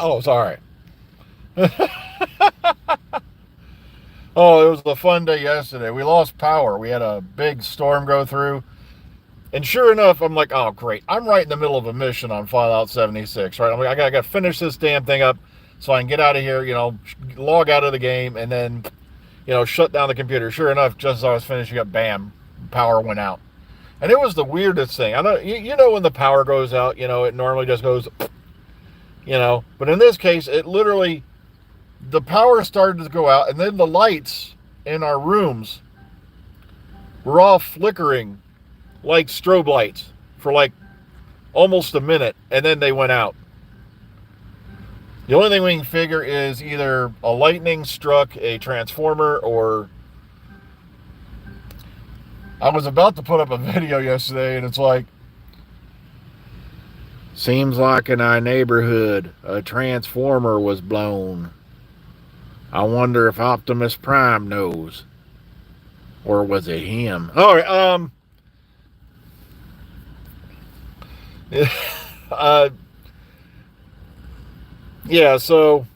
Oh, sorry. Oh, it was a fun day yesterday. We lost power. We had a big storm go through. And sure enough, I'm like, oh, great. I'm right in the middle of a mission on Fallout 76, right? I'm like, I got to finish this damn thing up so I can get out of here, log out of the game, and then, shut down the computer. Sure enough, just as I was finishing up, bam, power went out. And it was the weirdest thing. I know, when the power goes out, it normally just goes, but in this case, it literally, the power started to go out, and then the lights in our rooms were all flickering like strobe lights for like almost a minute, and then they went out. The only thing we can figure is either a lightning struck a transformer, or I was about to put up a video yesterday, and it's like, seems like in our neighborhood a transformer was blown. I wonder if Optimus Prime knows, or was it him? All right, uh, yeah, so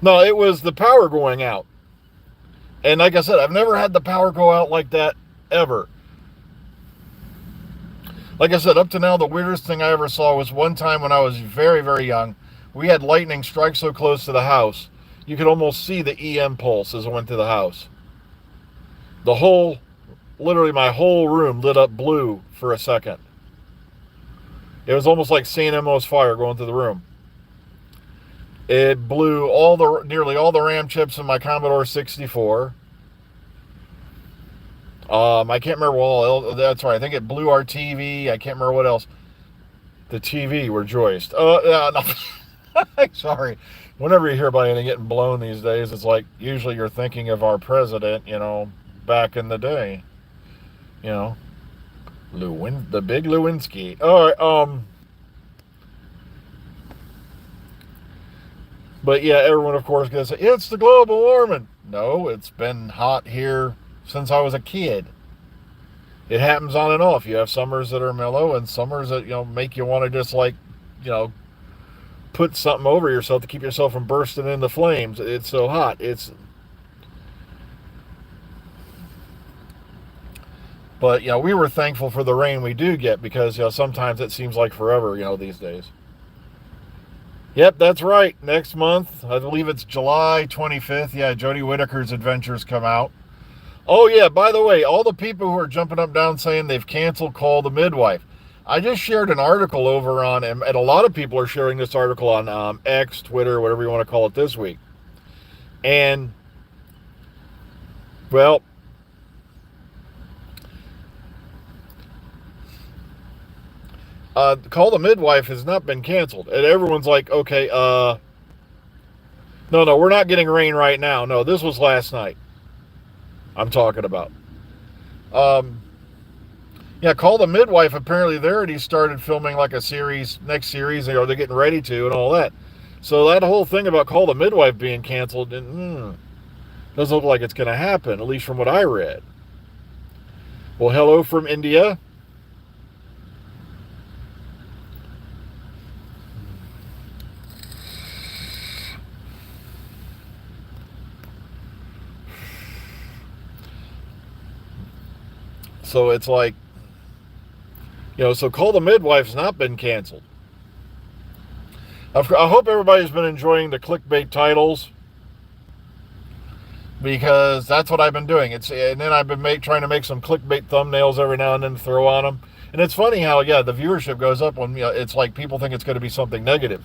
no, it was the power going out. And like I said, I've never had the power go out like that ever. Like I said, up to now, the weirdest thing I ever saw was one time when I was very, very young. We had lightning strike so close to the house, you could almost see the EM pulse as it went through the house. Literally my whole room lit up blue for a second. It was almost like St. Elmo's fire going through the room. It blew nearly all the RAM chips in my Commodore 64. I can't remember all. That's right. I think it blew our TV. I can't remember what else. The TV rejoiced. No. Sorry. Whenever you hear about anything getting blown these days, it's like usually you're thinking of our president, back in the day. The big Lewinsky. All right. But yeah, everyone of course gonna say it's the global warming. No, it's been hot here since I was a kid. It happens on and off. You have summers that are mellow and summers that make you want to just put something over yourself to keep yourself from bursting into flames. It's so hot. But we were thankful for the rain we do get, because sometimes it seems like forever these days. Yep, that's right. Next month, I believe it's July 25th. Yeah, Jodie Whittaker's Adventures come out. Oh yeah, by the way, all the people who are jumping up and down saying they've canceled Call the Midwife, I just shared an article over on, and a lot of people are sharing this article on X, Twitter, whatever you want to call it this week. And, well, Call the Midwife has not been canceled. And everyone's like, okay, no, we're not getting rain right now. No, this was last night I'm talking about. Yeah, Call the Midwife, apparently they already started filming like a next series, they're getting ready to and all that. So that whole thing about Call the Midwife being canceled doesn't look like it's going to happen, at least from what I read. Well, hello from India. So it's like, so Call the Midwife's not been canceled. I hope everybody's been enjoying the clickbait titles, because that's what I've been doing. And then I've been trying to make some clickbait thumbnails every now and then to throw on them. And it's funny how, the viewership goes up when it's like people think it's going to be something negative.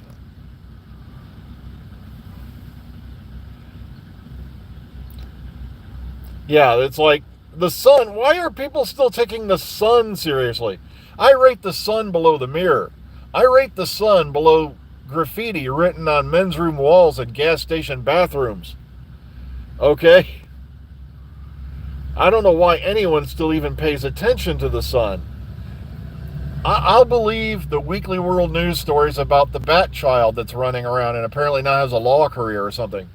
Yeah, it's like, the sun. Why are people still taking the sun seriously? I rate the sun below the mirror. I rate the sun below graffiti written on men's room walls at gas station bathrooms. Okay? I don't know why anyone still even pays attention to the sun. I'll believe the Weekly World News stories about the bat child that's running around and apparently now has a law career or something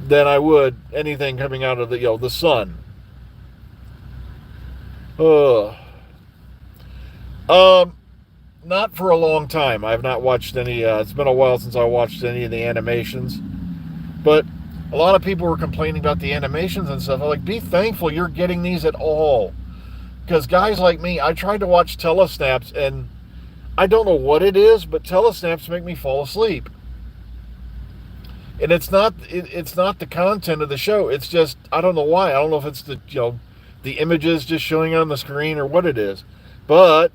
than I would anything coming out of the sun. not for a long time. I have not watched any. It's been a while since I watched any of the animations. But a lot of people were complaining about the animations and stuff. I'm like, be thankful you're getting these at all. Because guys like me, I tried to watch telesnaps, and I don't know what it is, but telesnaps make me fall asleep. And it's not the content of the show. It's just, I don't know why. I don't know if it's the images just showing on the screen or what it is. But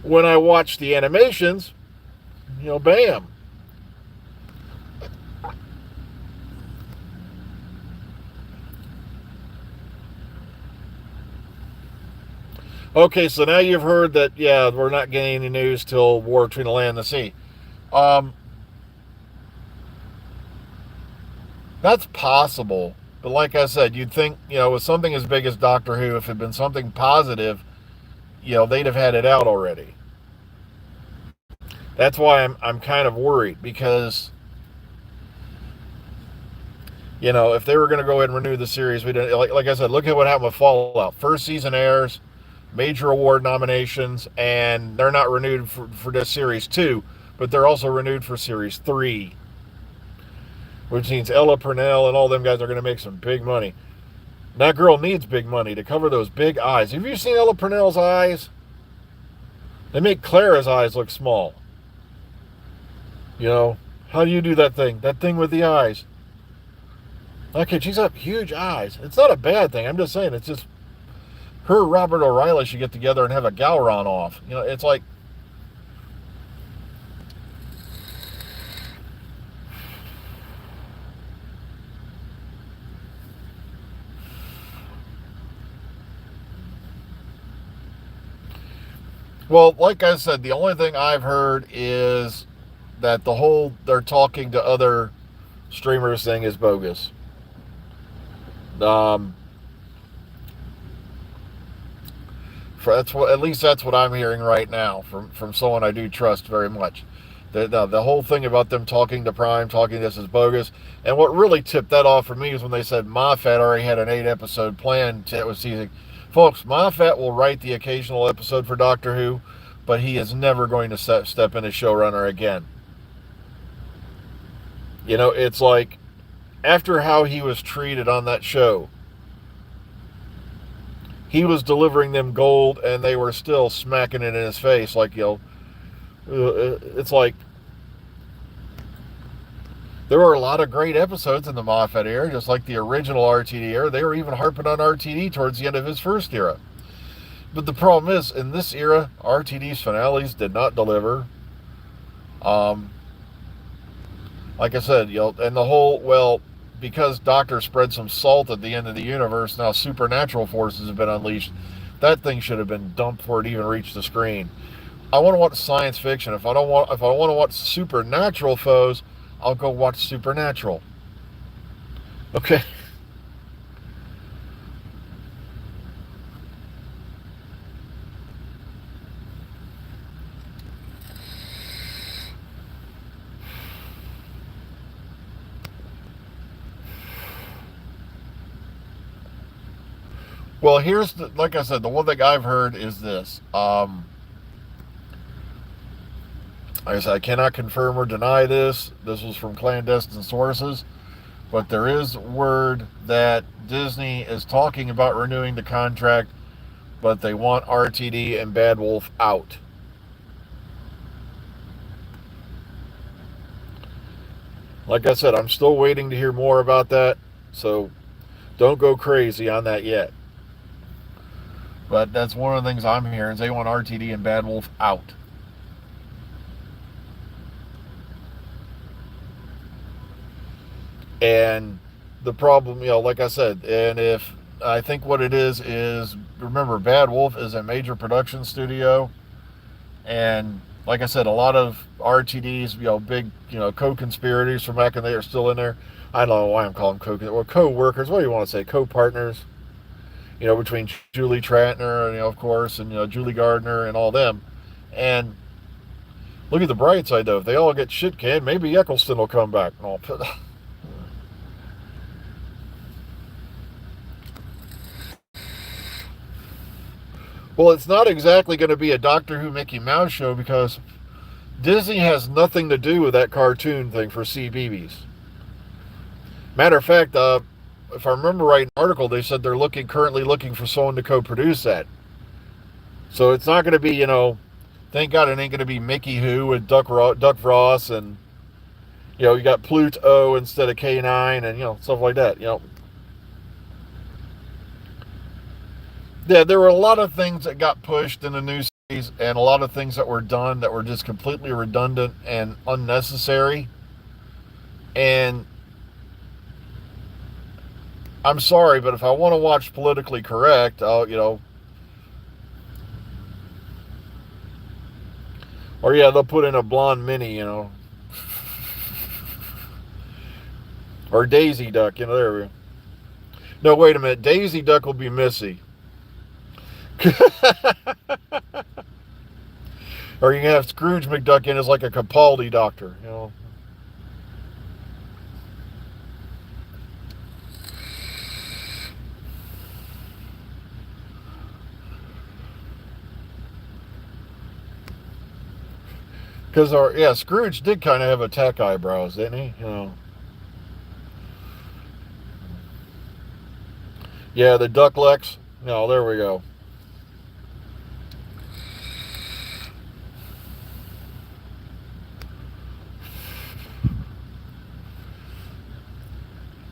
when I watch the animations, bam. Okay, so now you've heard that, yeah, we're not getting any news till War Between the Land and the Sea. Um, that's possible. But like I said, you'd think, with something as big as Doctor Who, if it had been something positive, they'd have had it out already. That's why I'm kind of worried, because if they were going to go ahead and renew the series, we didn't, like I said, look at what happened with Fallout. First season airs, major award nominations, and they're not renewed for this series 2, but they're also renewed for series 3, which means Ella Purnell and all them guys are going to make some big money. That girl needs big money to cover those big eyes. Have you seen Ella Purnell's eyes? They make Clara's eyes look small. How do you do that thing? That thing with the eyes. Okay, she's got huge eyes. It's not a bad thing. I'm just saying, it's just her and Robert O'Reilly should get together and have a Gowron off. It's like, well, like I said, the only thing I've heard is that they're talking to other streamers thing is bogus. Um, at least that's what I'm hearing right now from someone I do trust very much. The whole thing about them talking to Prime, talking this is bogus. And what really tipped that off for me is when they said Moffat already had an 8-episode plan that was teasing. Folks, Moffat will write the occasional episode for Doctor Who, but he is never going to step in as showrunner again. It's like, after how he was treated on that show, he was delivering them gold, and they were still smacking it in his face. Like, it's like, there were a lot of great episodes in the Moffat era, just like the original RTD era. They were even harping on RTD towards the end of his first era. But the problem is, in this era, RTD's finales did not deliver. Like I said, and the whole, because Doctor spread some salt at the end of the universe, now supernatural forces have been unleashed. That thing should have been dumped before it even reached the screen. I want to watch science fiction. If I want to watch supernatural foes, I'll go watch Supernatural. Okay. Well, like I said, the one thing I've heard is this. Like I said, I cannot confirm or deny this. This was from clandestine sources. But there is word that Disney is talking about renewing the contract, but they want RTD and Bad Wolf out. Like I said, I'm still waiting to hear more about that, so don't go crazy on that yet. But that's one of the things I'm hearing is they want RTD and Bad Wolf out. And the problem, like I said, and if I think what it is remember, Bad Wolf is a major production studio, and like I said, a lot of RTDs, big, co-conspirators from back in there are still in there. I don't know why I'm calling them co-workers. What do you want to say? Co-partners. Between Julie Trattner, and, of course, and Julie Gardner and all them. And look at the bright side, though. If they all get shit canned, maybe Eccleston will come back. Well, it's not exactly going to be a Doctor Who Mickey Mouse show because Disney has nothing to do with that cartoon thing for CBeebies. Matter of fact, if I remember right in the article, they said they're currently looking for someone to co-produce that. So it's not going to be, thank God it ain't going to be Mickey Who with Duck Ross, and you got Pluto instead of K9, and stuff like that. Yeah, there were a lot of things that got pushed in the new series, and a lot of things that were done that were just completely redundant and unnecessary. And I'm sorry, but if I want to watch politically correct, or yeah, they'll put in a blonde Minnie, or Daisy Duck, there we go. No, wait a minute, Daisy Duck will be Missy. Or you can have Scrooge McDuck in as like a Capaldi doctor. Because Scrooge did kind of have attack eyebrows, didn't he? Yeah, the Ducklex. No, there we go.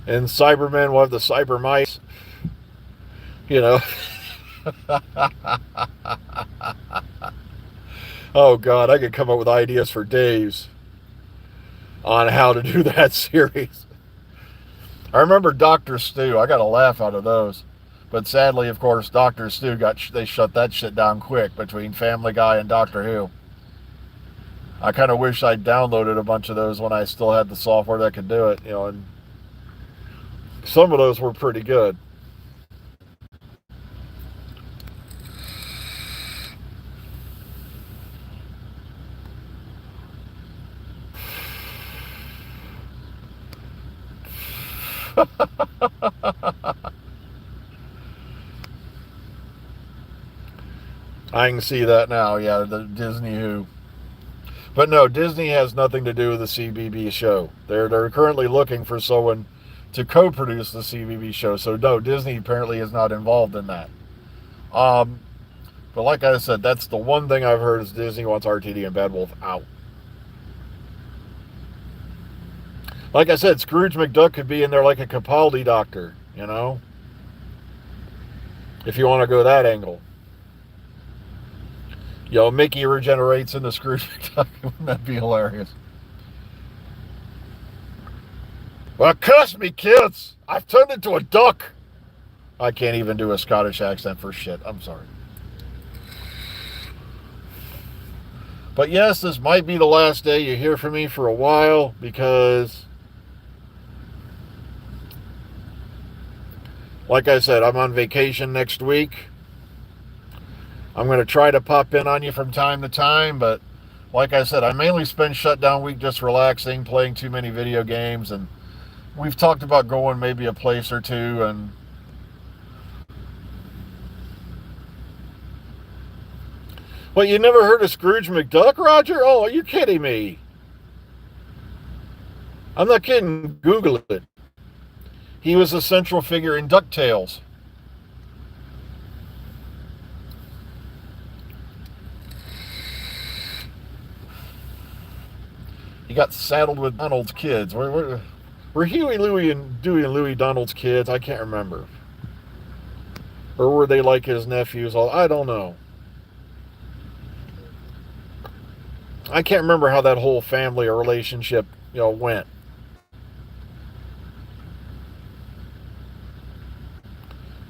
And Cybermen will have the Cyber Mice. Oh, God, I could come up with ideas for days on how to do that series. I remember Dr. Stu. I got a laugh out of those. But sadly, of course, Dr. Stu they shut that shit down quick between Family Guy and Doctor Who. I kind of wish I'd downloaded a bunch of those when I still had the software that could do it, and some of those were pretty good. I can see that now, yeah, the Disney Who. But no, Disney has nothing to do with the CBeebies show. They're currently looking for someone to co-produce the CBeebies show. So no, Disney apparently is not involved in that. But like I said, that's the one thing I've heard is Disney wants RTD and Bad Wolf out. Like I said, Scrooge McDuck could be in there like a Capaldi doctor, if you want to go that angle. Mickey regenerates into Scrooge McDuck. Wouldn't that be hilarious? Well, curse me, kids! I've turned into a duck! I can't even do a Scottish accent for shit. I'm sorry. But yes, this might be the last day you hear from me for a while because, like I said, I'm on vacation next week. I'm going to try to pop in on you from time to time, but like I said, I mainly spend shutdown week just relaxing, playing too many video games, and we've talked about going maybe a place or two, and well, you never heard of Scrooge McDuck, Roger? Oh, are you kidding me? I'm not kidding. Google it. He was a central figure in DuckTales. He got saddled with Donald's kids. Were Huey, Louie, and Dewey and Louie Donald's kids? I can't remember. Or were they like his nephews? I don't know. I can't remember how that whole family relationship, went.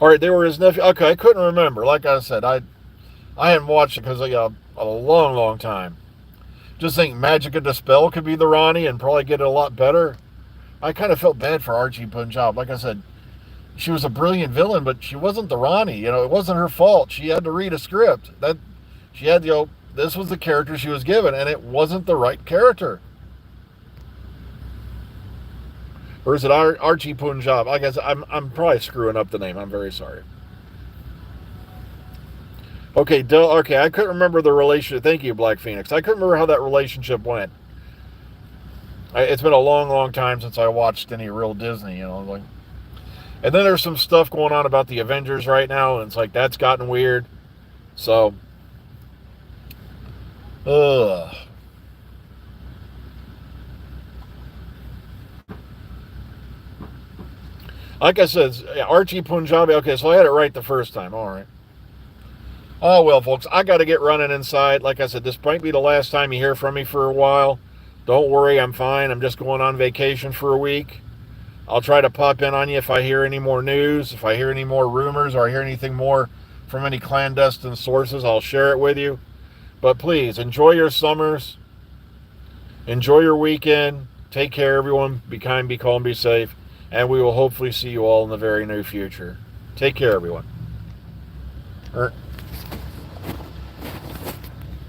All right, they were his nephew. Okay, I couldn't remember. Like I said, I hadn't watched it because a long, long time. Just think Magica Dispel could be the Ronnie and probably get it a lot better. I kind of felt bad for Archie Punjab. Like I said, she was a brilliant villain, but she wasn't the Ronnie. It wasn't her fault. She had to read a script. She had, this was the character she was given, and it wasn't the right character. Or is it Archie Punjab? I guess I'm probably screwing up the name. I'm very sorry. Okay, okay, I couldn't remember the relationship. Thank you, Black Phoenix. I couldn't remember how that relationship went. It's been a long, long time since I watched any real Disney, you know. Like, and then there's some stuff going on about the Avengers right now, and it's like that's gotten weird. So, ugh. Like I said, Archie Punjabi. Okay, so I had it right the first time. All right. Oh, well, folks, I got to get running inside. Like I said, this might be the last time you hear from me for a while. Don't worry, I'm fine. I'm just going on vacation for a week. I'll try to pop in on you if I hear any more news, if I hear any more rumors, or I hear anything more from any clandestine sources. I'll share it with you. But please, enjoy your summers. Enjoy your weekend. Take care, everyone. Be kind, be calm, be safe. And we will hopefully see you all in the very near future. Take care, everyone.